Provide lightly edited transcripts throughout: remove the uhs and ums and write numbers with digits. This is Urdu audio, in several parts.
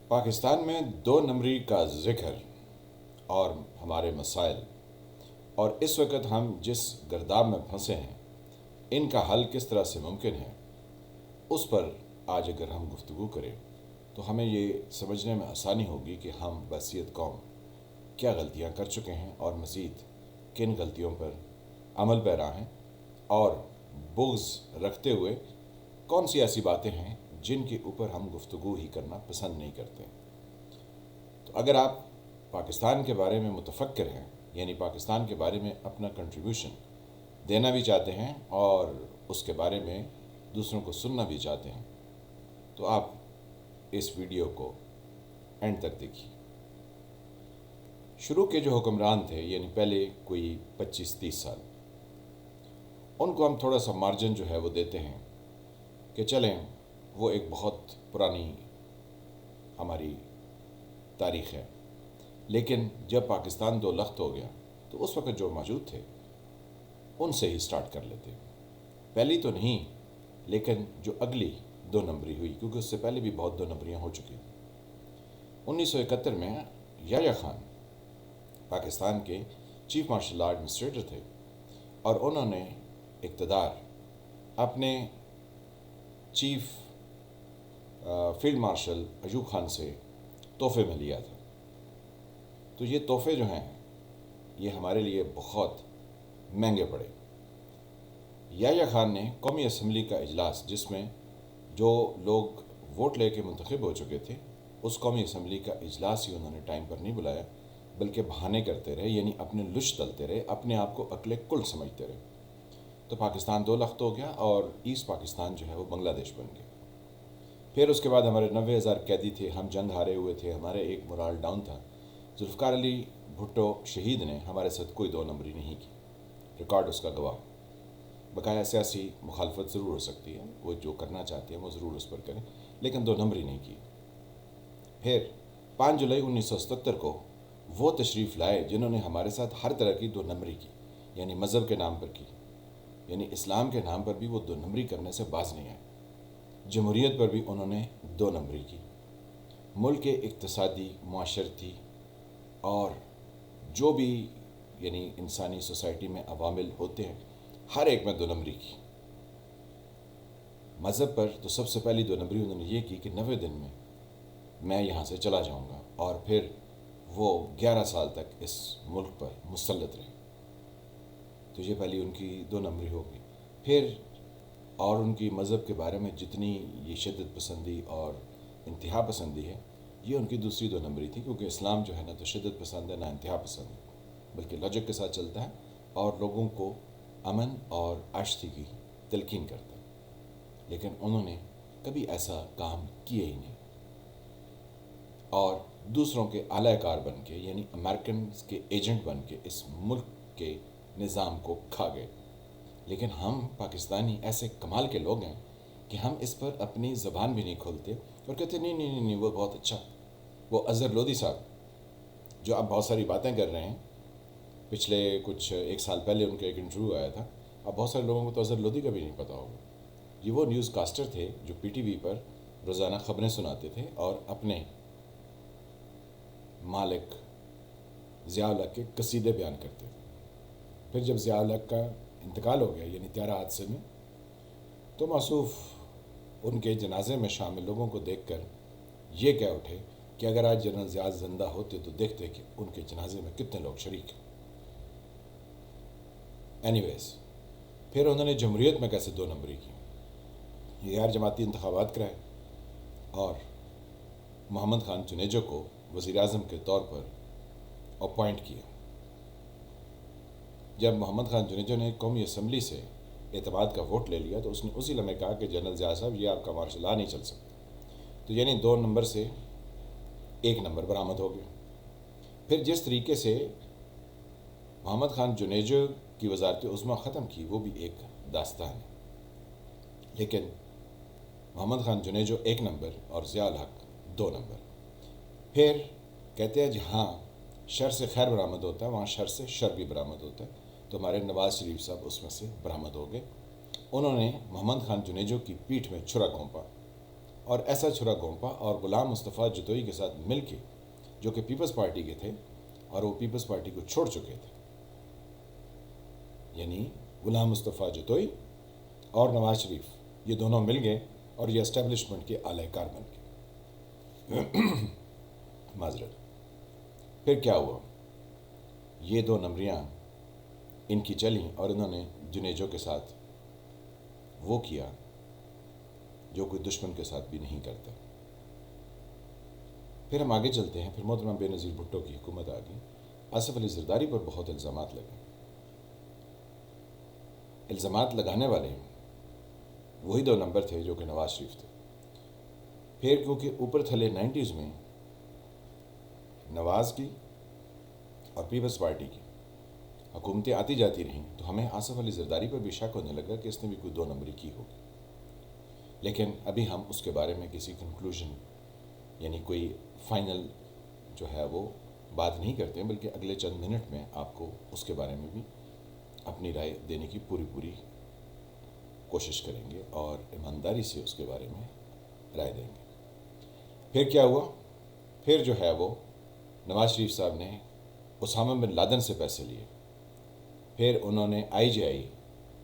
پاکستان میں دو نمبری کا ذکر اور ہمارے مسائل اور اس وقت ہم جس گرداب میں پھنسے ہیں ان کا حل کس طرح سے ممکن ہے، اس پر آج اگر ہم گفتگو کریں تو ہمیں یہ سمجھنے میں آسانی ہوگی کہ ہم بحیثیت قوم کیا غلطیاں کر چکے ہیں اور مزید کن غلطیوں پر عمل پیرا ہیں، اور بغض رکھتے ہوئے کون سی ایسی باتیں ہیں جن کے اوپر ہم گفتگو ہی کرنا پسند نہیں کرتے۔ تو اگر آپ پاکستان کے بارے میں متفکر ہیں، یعنی پاکستان کے بارے میں اپنا کنٹریبیوشن دینا بھی چاہتے ہیں اور اس کے بارے میں دوسروں کو سننا بھی چاہتے ہیں، تو آپ اس ویڈیو کو اینڈ تک دیکھیے۔ شروع کے جو حکمران تھے، یعنی پہلے کوئی 25-30 سال، ان کو ہم تھوڑا سا مارجن جو ہے وہ دیتے ہیں کہ چلیں وہ ایک بہت پرانی ہماری تاریخ ہے، لیکن جب پاکستان دو لخت ہو گیا تو اس وقت جو موجود تھے ان سے ہی سٹارٹ کر لیتے، پہلی تو نہیں لیکن جو اگلی دو نمبری ہوئی، کیونکہ اس سے پہلے بھی بہت دو نمبریاں ہو چکی۔ 1971 میں یحییٰ خان پاکستان کے چیف مارشل لاء ایڈمنسٹریٹر تھے اور انہوں نے اقتدار اپنے chief field marshal Ayub Khan سے تحفے میں لیا تھا۔ تو یہ تحفے جو ہیں یہ ہمارے لیے بہت مہنگے پڑے۔ یحییٰ خان نے قومی اسمبلی کا اجلاس، جس میں جو لوگ ووٹ لے کے منتخب ہو چکے تھے، اس قومی اسمبلی کا اجلاس ہی انہوں نے ٹائم پر نہیں بلایا، بلکہ بہانے کرتے رہے، یعنی اپنے لش تلتے رہے، اپنے آپ کو عقل کل سمجھتے رہے۔ تو پاکستان دو لخت ہو گیا اور ایسٹ پاکستان جو ہے وہ بنگلہ دیش بن گیا۔ پھر اس کے بعد ہمارے 90,000 قیدی تھے، ہم جنگ ہارے ہوئے تھے، ہمارے ایک مورال ڈاؤن تھا۔ ذوالفقار علی بھٹو شہید نے ہمارے ساتھ کوئی دو نمبری نہیں کی، ریکارڈ اس کا گواہ۔ بقایا سیاسی مخالفت ضرور ہو سکتی ہے، وہ جو کرنا چاہتے ہیں وہ ضرور اس پر کریں، لیکن دو نمبری نہیں کی۔ پھر 5 جولائی 1977 کو وہ تشریف لائے جنہوں نے ہمارے ساتھ ہر طرح کی دو نمبری کی، یعنی مذہب کے نام پر کی، یعنی اسلام کے نام پر بھی وہ دو نمبری کرنے سے باز نہیں آئے۔ جمہوریت پر بھی انہوں نے دو نمبری کی۔ ملک کے اقتصادی، معاشرتی اور جو بھی یعنی انسانی سوسائٹی میں عوامل ہوتے ہیں، ہر ایک میں دو نمبری کی۔ مذہب پر تو سب سے پہلی دو نمبری انہوں نے یہ کی کہ 90 دن میں یہاں سے چلا جاؤں گا، اور پھر وہ 11 سال تک اس ملک پر مسلط رہے۔ تو یہ پہلی ان کی دو نمبری ہوگی۔ پھر اور ان کی مذہب کے بارے میں جتنی یہ شدت پسندی اور انتہا پسندی ہے، یہ ان کی دوسری دو نمبری تھی، کیونکہ اسلام جو ہے نہ تو شدت پسند ہے نہ انتہا پسند ہے، بلکہ لاجک کے ساتھ چلتا ہے اور لوگوں کو امن اور آشتی کی تلقین کرتا ہے۔ لیکن انہوں نے کبھی ایسا کام کیے ہی نہیں، اور دوسروں کے اعلی کار بن کے، یعنی امریکنز کے ایجنٹ بن کے اس ملک کے نظام کو کھا گئے۔ لیکن ہم پاکستانی ایسے کمال کے لوگ ہیں کہ ہم اس پر اپنی زبان بھی نہیں کھولتے اور کہتے نہیں نہیں نہیں وہ بہت اچھا۔ وہ اظہر لودھی صاحب جو اب بہت ساری باتیں کر رہے ہیں، پچھلے کچھ 1 سال پہلے ان کا ایک انٹرویو آیا تھا، اب بہت سارے لوگوں کو تو اظہر لودھی کا بھی نہیں پتہ ہوگا۔ یہ وہ نیوز کاسٹر تھے جو پی ٹی وی پر روزانہ خبریں سناتے تھے اور اپنے مالک ضیاء الحق کے قصیدے بیان کرتے تھے۔ پھر جب ضیاء الحق کا انتقال ہو گیا، یعنی 13 حادثے میں، تو موصوف ان کے جنازے میں شامل لوگوں کو دیکھ کر یہ کہہ اٹھے کہ اگر آج جنرل ضیاء زندہ ہوتے تو دیکھتے کہ ان کے جنازے میں کتنے لوگ شریک ہیں۔ اینی ویز، پھر انہوں نے جمہوریت میں کیسے دو نمبری کی، غیر جماعتی انتخابات کرائے اور محمد خان جنیجو کو وزیر اعظم کے طور پر اپوائنٹ کیا۔ جب محمد خان جنیجو نے قومی اسمبلی سے اعتماد کا ووٹ لے لیا تو اس نے اسی لمحے کہا کہ جنرل ضیاء صاحب یہ آپ کا مارشل لا نہیں چل سکتا۔ تو یعنی 2 نمبر سے 1 نمبر برآمد ہو گیا۔ پھر جس طریقے سے محمد خان جنیجو کی وزارت عظمیٰ ختم کی، وہ بھی ایک داستان ہے، لیکن محمد خان جنیجو 1 نمبر اور ضیاء الحق 2 نمبر۔ پھر کہتے ہیں جہاں شر سے خیر برآمد ہوتا ہے وہاں شر سے شر بھی برآمد ہوتا ہے، تو ہمارے نواز شریف صاحب اس میں سے برآمد ہو گئے۔ انہوں نے محمد خان جنیجو کی پیٹھ میں چھرا گھونپا اور ایسا چھرا گومپا اور غلام مصطفیٰ جتوئی کے ساتھ مل کے، جو کہ پیپلز پارٹی کے تھے اور وہ پیپلز پارٹی کو چھوڑ چکے تھے، یعنی غلام مصطفیٰ جتوئی اور نواز شریف، یہ دونوں مل گئے اور یہ اسٹیبلشمنٹ کے اعلی کار بن گئے۔ معذرت۔ پھر کیا ہوا؟ یہ دو نمبریاں ان کی چلیں اور انہوں نے جنیجو کے ساتھ وہ کیا جو کوئی دشمن کے ساتھ بھی نہیں کرتا۔ پھر ہم آگے چلتے ہیں۔ پھر محترمہ بے نظیر بھٹو کی حکومت آ گئی۔ آصف علی زرداری پر بہت الزامات لگے۔ الزامات لگانے والے وہی دو نمبر تھے جو کہ نواز شریف تھے۔ پھر کیونکہ اوپر تھلے 90s میں نواز کی اور پیپلز پارٹی کی حکومتیں آتی جاتی رہیں، تو ہمیں آصف علی زرداری پر بھی شک ہونے لگا کہ اس نے بھی کوئی دو نمبری کی ہوگی۔ لیکن ابھی ہم اس کے بارے میں کسی کنکلوژن، یعنی کوئی فائنل جو ہے وہ بات نہیں کرتے ہیں، بلکہ اگلے چند منٹ میں آپ کو اس کے بارے میں بھی اپنی رائے دینے کی پوری کوشش کریں گے اور ایمانداری سے اس کے بارے میں رائے دیں گے۔ پھر کیا ہوا؟ پھر جو ہے وہ نواز شریف صاحب نے اسامہ بن لادن سے پیسے لیے، پھر انہوں نے IGI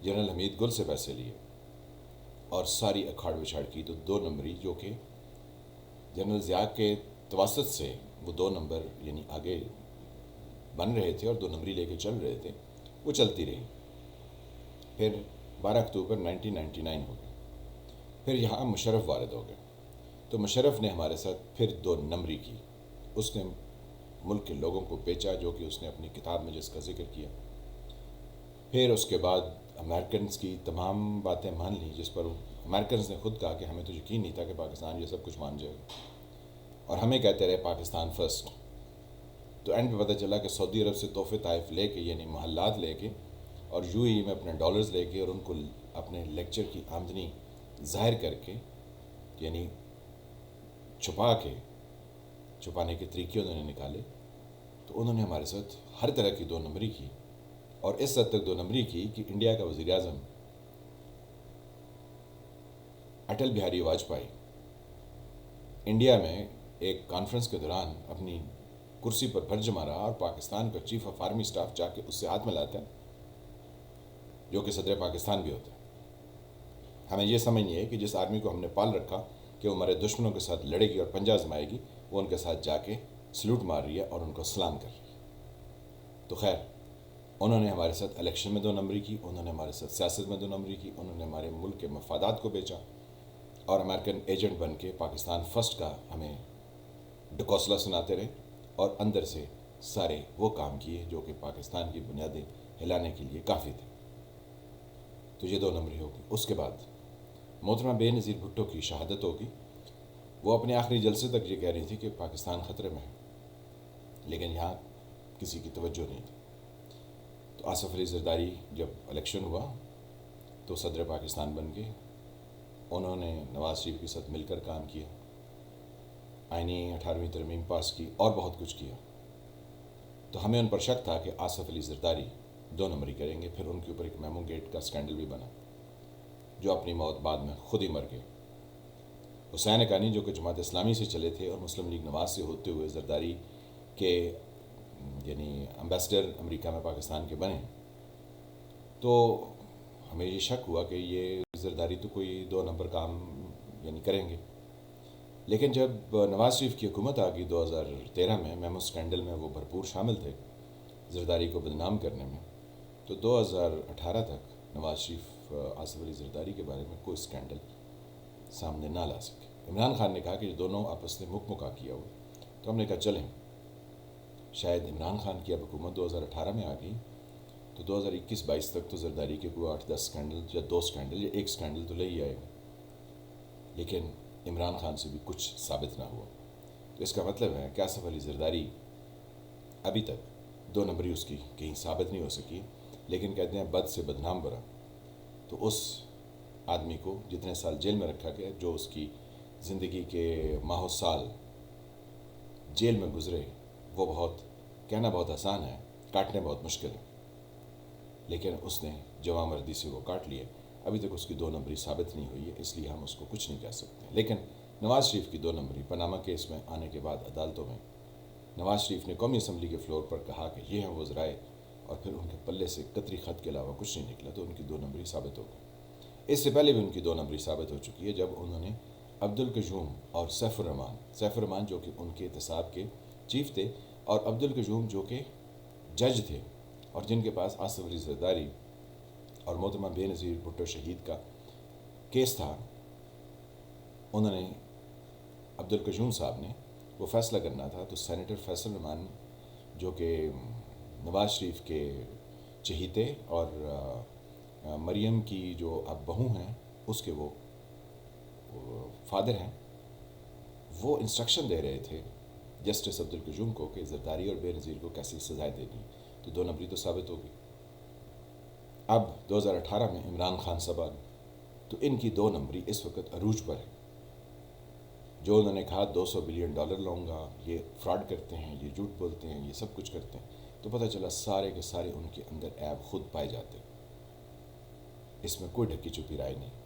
جنرل حمید گل سے پیسے لیے اور ساری اکھاڑ بچھاڑ کی۔ تو دو نمبری جو کہ جنرل ضیاء کے توسط سے وہ دو نمبر یعنی آگے بن رہے تھے اور دو نمبری لے کے چل رہے تھے، وہ چلتی رہی۔ پھر 12 اکتوبر 1999 ہو گیا۔ پھر یہاں مشرف وارد ہو گئے، تو مشرف نے ہمارے ساتھ پھر دو نمبری کی۔ اس نے ملک کے لوگوں کو بیچا، جو کہ اس نے اپنی کتاب میں جس کا ذکر کیا۔ پھر اس کے بعد امریکنز کی تمام باتیں مان لیں، جس پر امریکنز نے خود کہا کہ ہمیں تو یقین نہیں تھا کہ پاکستان یہ سب کچھ مان جائے گا، اور ہمیں کہتے رہے پاکستان فرسٹ۔ تو اینڈ پہ پتہ چلا کہ سعودی عرب سے تحفے طائف لے کے، یعنی محلات لے کے، اور UAE میں اپنے ڈالرز لے کے اور ان کو اپنے لیکچر کی آمدنی ظاہر کر کے، یعنی چھپانے کے طریقے انہوں نے نکالے، تو انہوں نے ہمارے ساتھ ہر طرح کی دو نمبری کی، اور اس حد تک دو نمبری کی کہ انڈیا کا وزیر اعظم اٹل بہاری واجپئی انڈیا میں ایک کانفرنس کے دوران اپنی کرسی پر بھر جما رہا، اور پاکستان کا چیف آف آرمی اسٹاف جا کے اس سے ہاتھ ملاتا ہے، جو کہ صدر پاکستان بھی ہوتا ہے۔ ہمیں یہ سمجھنی ہے کہ جس آرمی کو ہم نے پال رکھا کہ وہ ہمارے دشمنوں کے ساتھ لڑے گی اور پنجہ آزمائے گی، وہ ان کے ساتھ جا کے سلوٹ مار رہی ہے اور ان کو سلام کر رہی ہے۔ تو خیر، انہوں نے ہمارے ساتھ الیکشن میں دو نمبری کی، انہوں نے ہمارے ساتھ سیاست میں دو نمبری کی، انہوں نے ہمارے ملک کے مفادات کو بیچا، اور امریکن ایجنٹ بن کے پاکستان فرسٹ کا ہمیں ڈکوسلا سناتے رہے، اور اندر سے سارے وہ کام کیے جو کہ پاکستان کی بنیادیں ہلانے کے لیے کافی تھے۔ تو یہ دو نمبری ہوگی۔ اس کے بعد محترمہ بے نظیر بھٹو کی شہادت ہوگی۔ وہ اپنے آخری جلسے تک یہ کہہ رہی تھی کہ پاکستان خطرے میں ہے، لیکن یہاں کسی کی توجہ نہیں تھی۔ تو آصف علی زرداری جب الیکشن ہوا تو صدر پاکستان بن گئے۔ انہوں نے نواز شریف کے ساتھ مل کر کام کیا، آئینی 18ویں ترمیم پاس کی اور بہت کچھ کیا۔ تو ہمیں ان پر شک تھا کہ آصف علی زرداری دو نمبری کریں گے۔ پھر ان کے اوپر ایک میمو گیٹ کا سکینڈل بھی بنا، جو اپنی موت بعد میں خود ہی مر گئے۔ حسین حقانی جو کہ جماعت اسلامی سے چلے تھے اور مسلم لیگ نواز سے ہوتے ہوئے زرداری کے یعنی امبیسڈر امریکہ میں پاکستان کے بنے، تو ہمیں یہ شک ہوا کہ یہ زرداری تو کوئی دو نمبر کام یعنی کریں گے۔ لیکن جب نواز شریف کی حکومت آ گئی 2013 میں، میمو سکینڈل میں وہ بھرپور شامل تھے زرداری کو بدنام کرنے میں، تو 2018 تک نواز شریف آصف علی زرداری کے بارے میں کوئی سکینڈل سامنے نہ لا سکے۔ عمران خان نے کہا کہ یہ دونوں آپس نے مکا کیا ہوا، تو ہم نے کہا چلیں، شاید عمران خان کی اب حکومت 2018 میں آ گئی تو 2021-22 تک تو زرداری کے کوئی 8-10 سکینڈل یا 2 سکینڈل یا 1 سکینڈل تو لے ہی آئے گا، لیکن عمران خان سے بھی کچھ ثابت نہ ہوا۔ تو اس کا مطلب ہے کہ آصف علی زرداری ابھی تک دو نمبری اس کی کہیں ثابت نہیں ہو سکی، لیکن کہتے ہیں بد سے بدنام برا۔ تو اس آدمی کو جتنے سال جیل میں رکھا گیا، جو اس کی زندگی کے ماہ و سال جیل میں گزرے، وہ کہنا بہت آسان ہے، کاٹنے بہت مشکل ہے، لیکن اس نے جواں مردی سے وہ کاٹ لیے۔ ابھی تک اس کی دو نمبری ثابت نہیں ہوئی ہے، اس لیے ہم اس کو کچھ نہیں کہہ سکتے، لیکن نواز شریف کی 2 نمبری پاناما کیس میں آنے کے بعد عدالتوں میں نواز شریف نے قومی اسمبلی کے فلور پر کہا کہ یہ ہیں وہ ذرائع، اور پھر ان کے پلے سے قطری خط کے علاوہ کچھ نہیں نکلا، تو ان کی 2 نمبری ثابت ہو گئی۔ اس سے پہلے بھی ان کی 2 نمبری ثابت ہو چکی ہے، جب انہوں نے عبدالقیوم اور سیف الرحمان جو کہ ان کے احتساب کے چیف تھے، اور عبدالقیوم جو کہ جج تھے اور جن کے پاس آصف علی زرداری اور محترمہ بے نظیر بھٹو شہید کا کیس تھا، انہوں نے عبدالقیوم صاحب نے وہ فیصلہ کرنا تھا، تو سینیٹر فیصل الرحمان جو کہ نواز شریف کے چہیتے اور مریم کی جو اب بہو ہیں اس کے وہ فادر ہیں، وہ انسٹرکشن دے رہے تھے جسٹس عبدالقیوم کو کہ زرداری اور بے نظیر کو کیسی سزائیں دینی، تو 2 نمبری تو ثابت ہو گئی۔ اب 2018 میں عمران خان صاحب آ گئے، تو ان کی 2 نمبری اس وقت عروج پر ہے۔ جو انہوں نے کہا $200 بلین لاؤں گا، یہ فراڈ کرتے ہیں، یہ جھوٹ بولتے ہیں، یہ سب کچھ کرتے ہیں، تو پتہ چلا سارے کے سارے ان کے اندر عیب خود پائے جاتے ہیں۔ اس میں کوئی ڈھکی چھپی رائے نہیں۔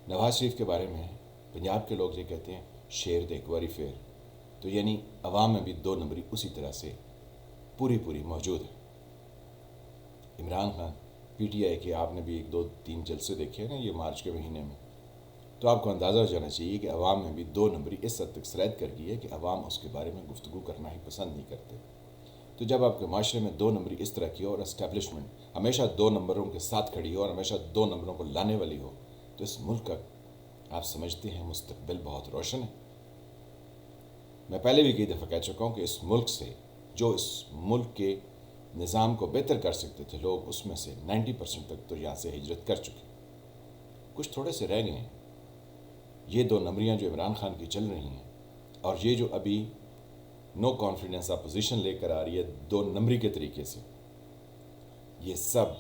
نواز شریف کے بارے میں پنجاب کے لوگ یہ کہتے ہیں شیر دیکھ واری فیر، تو یعنی عوام میں بھی 2 نمبری اسی طرح سے پوری موجود ہے۔ Imran Khan P T I کے آپ نے بھی 1-2-3 جلسے دیکھے نا یہ مارچ کے مہینے میں، تو آپ کو اندازہ ہو جانا چاہیے کہ عوام میں بھی 2 نمبری اس حد تک سرایت کر گئی ہے کہ عوام اس کے بارے میں گفتگو کرنا ہی پسند نہیں کرتے۔ تو جب آپ کے معاشرے میں 2 نمبری اس طرح کی ہو اور اسٹیبلشمنٹ ہمیشہ 2 نمبروں کے ساتھ کھڑی ہو اور ہمیشہ 2 نمبروں کو لانے والی ہو، تو اس ملک کا آپ سمجھتے ہیں مستقبل بہت روشن ہے۔ میں پہلے بھی کئی دفعہ کہہ چکا ہوں کہ اس ملک سے جو اس ملک کے نظام کو بہتر کر سکتے تھے لوگ، اس میں سے 90% تک تو یہاں سے ہجرت کر چکے، کچھ تھوڑے سے رہ گئے ہیں۔ یہ 2 نمبریاں جو عمران خان کی چل رہی ہیں، اور یہ جو ابھی نو کانفیڈنس اپوزیشن لے کر آ رہی ہے 2 نمبری کے طریقے سے، یہ سب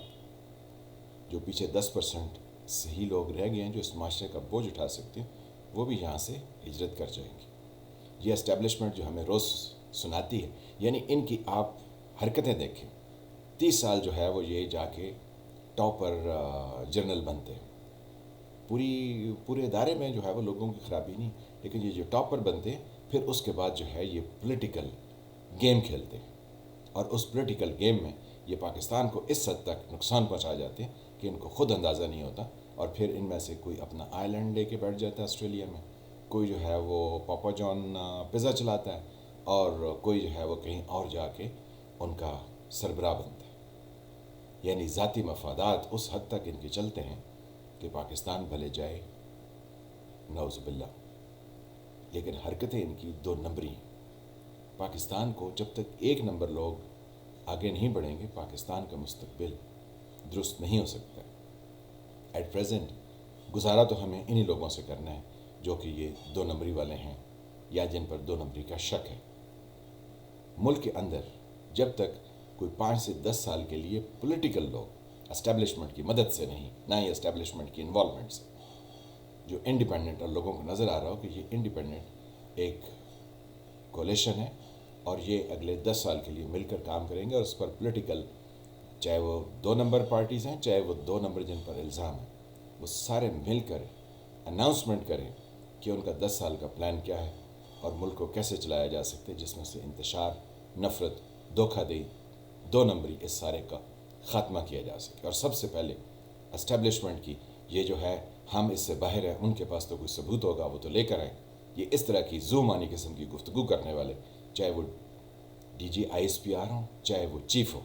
جو پیچھے 10% صحیح لوگ رہ گئے ہیں جو اس معاشرے کا بوجھ اٹھا سکتے ہیں، وہ بھی یہاں سے ہجرت کر جائیں گے۔ یہ اسٹیبلشمنٹ جو ہمیں روز سناتی ہے، یعنی ان کی آپ حرکتیں دیکھیں، 30 سال جو ہے وہ یہ جا کے ٹاپر جنرل بنتے ہیں، پورے ادارے میں جو ہے وہ لوگوں کی خرابی نہیں، لیکن یہ جو ٹاپر بنتے ہیں پھر اس کے بعد جو ہے یہ پولیٹیکل گیم کھیلتے ہیں، اور اس پولیٹیکل گیم میں یہ پاکستان کو اس حد تک نقصان پہنچا جاتے ہیں کہ ان کو خود اندازہ نہیں ہوتا، اور پھر ان میں سے کوئی اپنا آئی لینڈ لے کے بیٹھ جاتا ہے آسٹریلیا میں، کوئی جو ہے وہ پاپا جان پیزا چلاتا ہے، اور کوئی جو ہے وہ کہیں اور جا کے ان کا سربراہ بنتا ہے۔ یعنی ذاتی مفادات اس حد تک ان کے چلتے ہیں کہ پاکستان بھلے جائے نعوذ باللہ، لیکن حرکتیں ان کی 2 نمبری ہیں۔ پاکستان کو جب تک 1 نمبر لوگ آگے نہیں بڑھیں گے، پاکستان کا مستقبل درست نہیں ہو سکتا۔ ایٹ پریزنٹ گزارا تو ہمیں انہی لوگوں سے کرنا ہے جو کہ یہ 2 نمبری والے ہیں یا جن پر 2 نمبری کا شک ہے۔ ملک کے اندر جب تک کوئی 5 سے 10 سال کے لیے پولیٹیکل لوگ اسٹیبلشمنٹ کی مدد سے نہیں، نہ ہی اسٹیبلشمنٹ کی انوالومنٹ سے، جو انڈیپینڈنٹ اور لوگوں کو نظر آ رہا ہو کہ یہ انڈیپینڈنٹ ایک کولیشن ہے اور یہ اگلے 10 سال کے لیے مل کر کام کریں گے، اور اس پر پولیٹیکل چاہے وہ 2 نمبر پارٹیز ہیں، چاہے وہ 2 نمبر جن پر الزام ہے، وہ سارے مل کر اناؤنسمنٹ کریں کہ ان کا 10 سال کا پلان کیا ہے اور ملک کو کیسے چلایا جا سکتا ہے، جس میں سے انتشار، نفرت، دھوکہ دہی، 2 نمبری، اس سارے کا خاتمہ کیا جا سکے۔ اور سب سے پہلے اسٹیبلشمنٹ کی یہ جو ہے ہم اس سے باہر ہیں، ان کے پاس تو کوئی ثبوت ہوگا وہ تو لے کر آئیں۔ یہ اس طرح کی زومانی قسم کی گفتگو کرنے والے، چاہے وہ D G I S P R ہوں، چاہے وہ چیف ہو،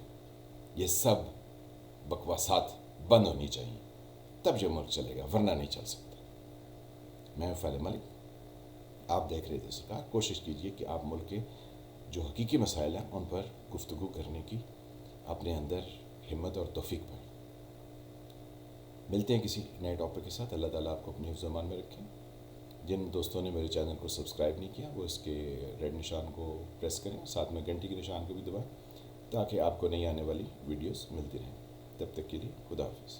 یہ سب بکواسات بند ہونی چاہیے، تب جو ملک چلے گا، ورنہ نہیں چل سکتا۔ میں فیض ملک، آپ دیکھ رہے تھے سرکار، کوشش کیجئے کہ آپ ملک کے جو حقیقی مسائل ہیں ان پر گفتگو کرنے کی اپنے اندر ہمت اور توفیق پائیں۔ ملتے ہیں کسی نئے ٹاپک کے ساتھ۔ اللہ تعالیٰ آپ کو اپنی حفظ و امان میں رکھیں۔ جن دوستوں نے میرے چینل کو سبسکرائب نہیں کیا وہ اس کے ریڈ نشان کو پریس کریں، ساتھ میں گھنٹی کے نشان کو بھی دبائیں، تاکہ آپ کو نئی آنے والی ویڈیوز ملتی رہیں۔ تب تک کے لیے خدا حافظ۔